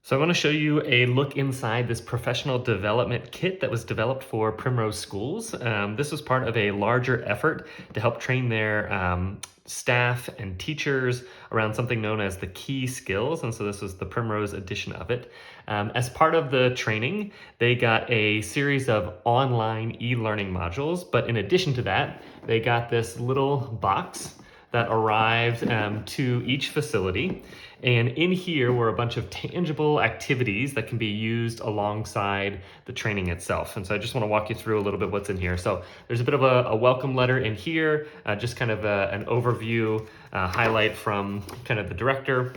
So I want to show you a look inside this professional development kit that was developed for Primrose Schools. This was part of a larger effort to help train their staff and teachers around something known as the key skills. And so this was the Primrose edition of it. As part of the training, they got a series of online e-learning modules. But in addition to that, they got this little box that arrived to each facility. And in here were a bunch of tangible activities that can be used alongside the training itself. And so I just want to walk you through a little bit what's in here. So there's a bit of a welcome letter in here, just kind of an overview highlight from kind of the director.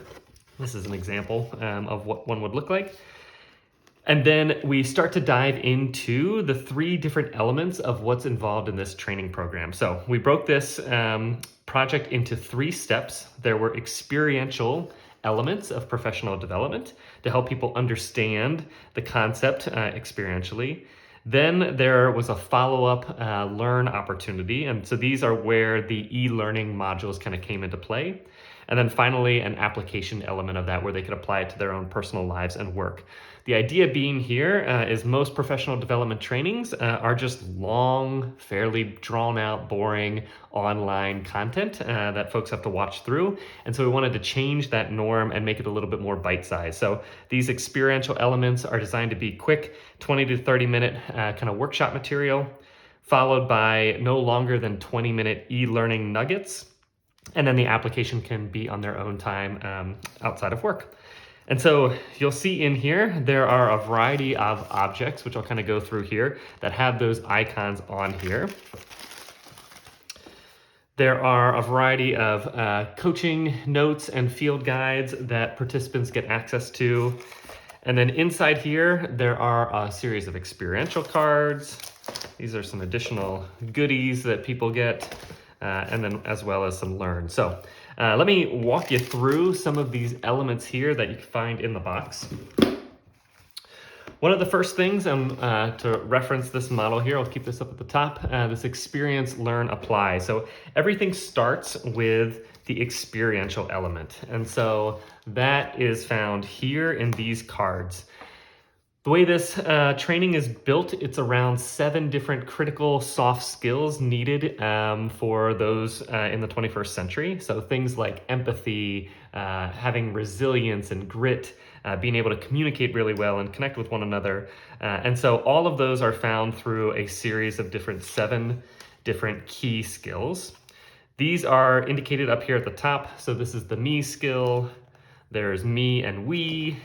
This is an example of what one would look like. And then we start to dive into the three different elements of what's involved in this training program. So we broke this project into three steps. There were experiential elements of professional development to help people understand the concept experientially. Then there was a follow-up learn opportunity. And so these are where the e-learning modules kind of came into play. And then finally, an application element of that where they could apply it to their own personal lives and work. The idea being here is most professional development trainings are just long, fairly drawn out, boring online content that folks have to watch through. And so we wanted to change that norm and make it a little bit more bite-sized. So these experiential elements are designed to be quick, 20 to 30 minute kind of workshop material, followed by no longer than 20-minute e-learning nuggets. And then the application can be on their own time outside of work. And so you'll see in here, there are a variety of objects, which I'll kind of go through here, that have those icons on here. There are a variety of coaching notes and field guides that participants get access to. And then inside here, there are a series of experiential cards. These are some additional goodies that people get. And then as well as some learn. So let me walk you through some of these elements here that you can find in the box. One of the first things to reference this model here, I'll keep this up at the top, this experience, learn, apply. So everything starts with the experiential element. And so that is found here in these cards. The way this training is built, it's around 7 different critical soft skills needed for those in the 21st century. So things like empathy, having resilience and grit, being able to communicate really well and connect with one another. And so all of those are found through a series of 7 different key skills. These are indicated up here at the top. So this is the me skill. There's me and we.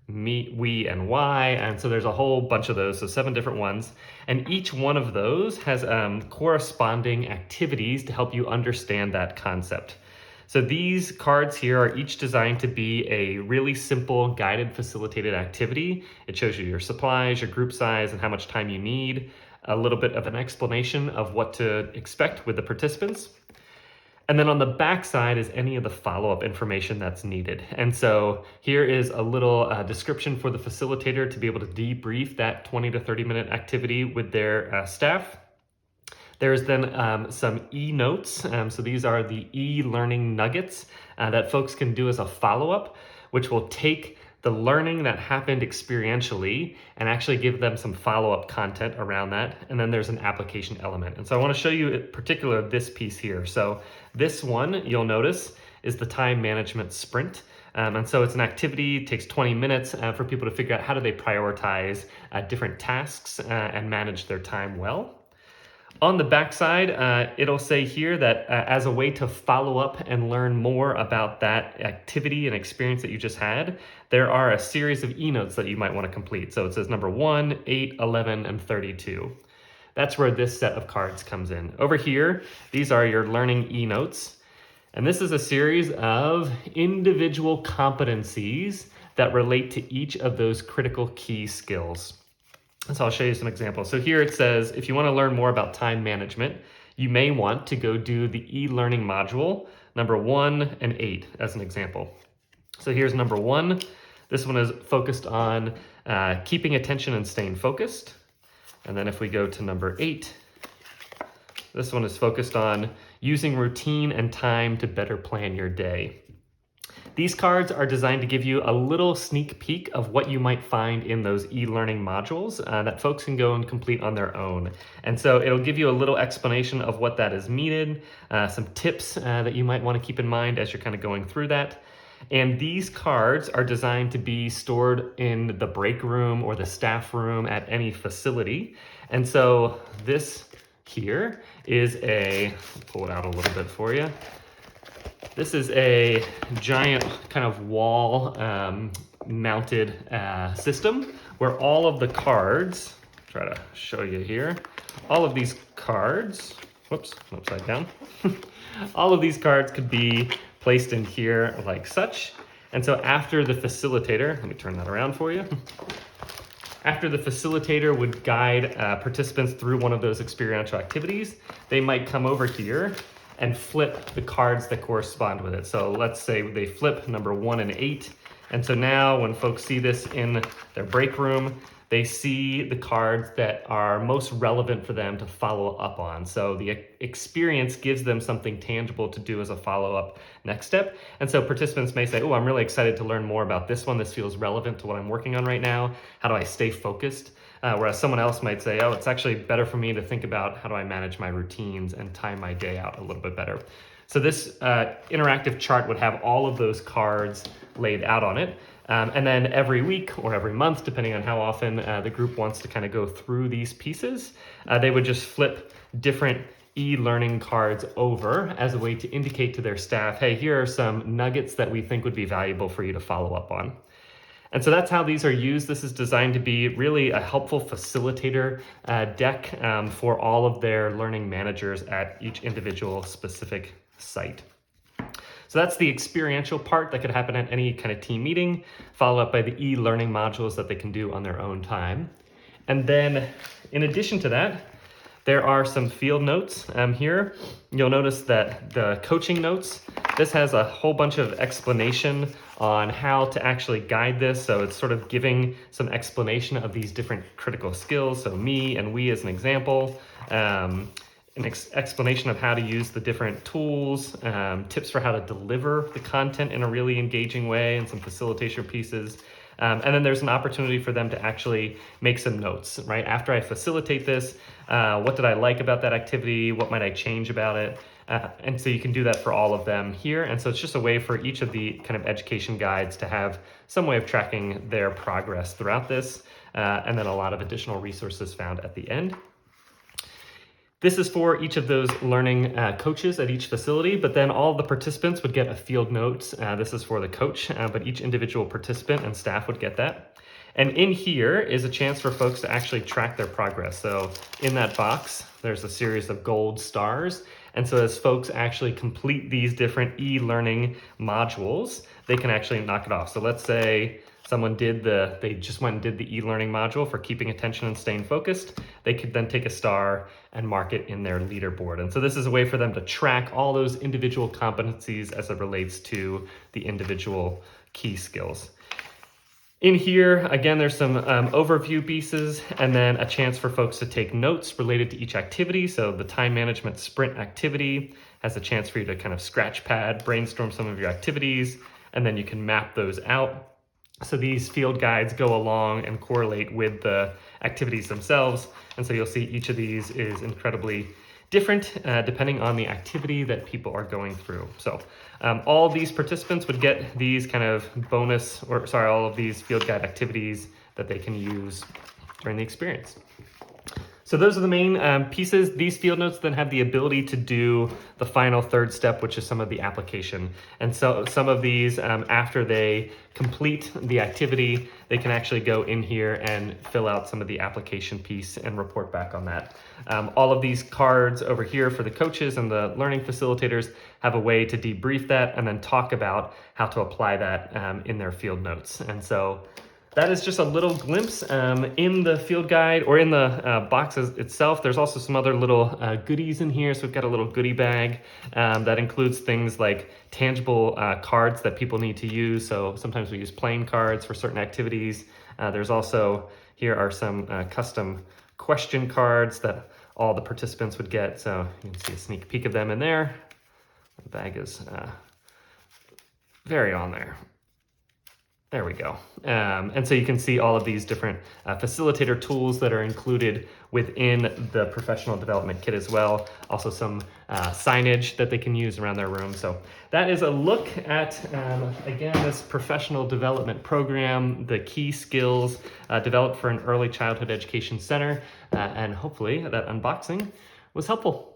Me, we, and why, and so there's a whole bunch of those, so 7 different ones, and each one of those has corresponding activities to help you understand that concept. So these cards here are each designed to be a really simple guided facilitated activity. It shows you your supplies, your group size, and how much time you need, a little bit of an explanation of what to expect with the participants. And then on the back side is any of the follow-up information that's needed. And so here is a little description for the facilitator to be able to debrief that 20 to 30 minute activity with their staff. There's then some e-notes. So these are the e-learning nuggets that folks can do as a follow-up, which will take the learning that happened experientially and actually give them some follow-up content around that. And then there's an application element. And so I want to show you in particular this piece here. So this one, you'll notice, is the time management sprint. And so it's an activity, takes 20 minutes for people to figure out how do they prioritize different tasks and manage their time well. On the backside, it'll say here that as a way to follow up and learn more about that activity and experience that you just had, there are a series of e-notes that you might want to complete. So it says number 1, 8, 11, and 32. That's where this set of cards comes in. Over here, these are your learning e-notes. And this is a series of individual competencies that relate to each of those critical key skills. So I'll show you some examples. So here it says, if you want to learn more about time management, you may want to go do the e-learning module, number 1 and 8 as an example. So here's number 1. This one is focused on keeping attention and staying focused. And then if we go to number 8, this one is focused on using routine and time to better plan your day. These cards are designed to give you a little sneak peek of what you might find in those e-learning modules that folks can go and complete on their own. And so it'll give you a little explanation of what that is needed, some tips that you might want to keep in mind as you're kind of going through that. And these cards are designed to be stored in the break room or the staff room at any facility. And so this here is pull it out a little bit for you. This is a giant kind of wall mounted system where all of the cards, try to show you here, all of these cards, whoops, upside down. All of these cards could be placed in here like such. And so after the facilitator, let me turn that around for you. After the facilitator would guide participants through one of those experiential activities, they might come over here and flip the cards that correspond with it. So let's say they flip number 1 and 8. And so now when folks see this in their break room, they see the cards that are most relevant for them to follow up on. So the experience gives them something tangible to do as a follow-up next step. And so participants may say, oh, I'm really excited to learn more about this one. This feels relevant to what I'm working on right now. How do I stay focused? Whereas someone else might say, oh, it's actually better for me to think about how do I manage my routines and time my day out a little bit better. So this interactive chart would have all of those cards laid out on it. And then every week or every month, depending on how often the group wants to kind of go through these pieces, they would just flip different e-learning cards over as a way to indicate to their staff, hey, here are some nuggets that we think would be valuable for you to follow up on. And so that's how these are used. This is designed to be really a helpful facilitator deck for all of their learning managers at each individual specific site. So that's the experiential part that could happen at any kind of team meeting, followed up by the e-learning modules that they can do on their own time. And then in addition to that, there are some field notes here. You'll notice that the coaching notes, this has a whole bunch of explanation on how to actually guide this. So it's sort of giving some explanation of these different critical skills. So me and we as an example, an explanation of how to use the different tools, tips for how to deliver the content in a really engaging way, and some facilitation pieces. And then there's an opportunity for them to actually make some notes, right? After I facilitate this, what did I like about that activity? What might I change about it? And so you can do that for all of them here. And so it's just a way for each of the kind of education guides to have some way of tracking their progress throughout this, and then a lot of additional resources found at the end. This is for each of those learning coaches at each facility, but then all the participants would get a field notes. This is for the coach, but each individual participant and staff would get that. And in here is a chance for folks to actually track their progress. So in that box, there's a series of gold stars. And so as folks actually complete these different e-learning modules, they can actually knock it off. So let's say someone they just went and did the e-learning module for keeping attention and staying focused. They could then take a star and mark it in their leaderboard. And so this is a way for them to track all those individual competencies as it relates to the individual key skills. In here, again, there's some overview pieces and then a chance for folks to take notes related to each activity. So the time management sprint activity has a chance for you to kind of scratch pad, brainstorm some of your activities, and then you can map those out. So these field guides go along and correlate with the activities themselves. And so you'll see each of these is incredibly different depending on the activity that people are going through. So all of these participants would get these kind of all of these field guide activities that they can use during the experience. So those are the main pieces. These field notes then have the ability to do the final third step, which is some of the application. And so some of these, after they complete the activity, they can actually go in here and fill out some of the application piece and report back on that. All of these cards over here for the coaches and the learning facilitators have a way to debrief that and then talk about how to apply that in their field notes. And so that is just a little glimpse in the field guide or in the boxes itself. There's also some other little goodies in here. So we've got a little goodie bag that includes things like tangible cards that people need to use. So sometimes we use playing cards for certain activities. There's also, here are some custom question cards that all the participants would get. So you can see a sneak peek of them in there. The bag is Very on there. There we go. And so you can see all of these different facilitator tools that are included within the professional development kit as well. Also some signage that they can use around their room. So that is a look at, again, this professional development program, the key skills developed for an early childhood education center. And hopefully that unboxing was helpful.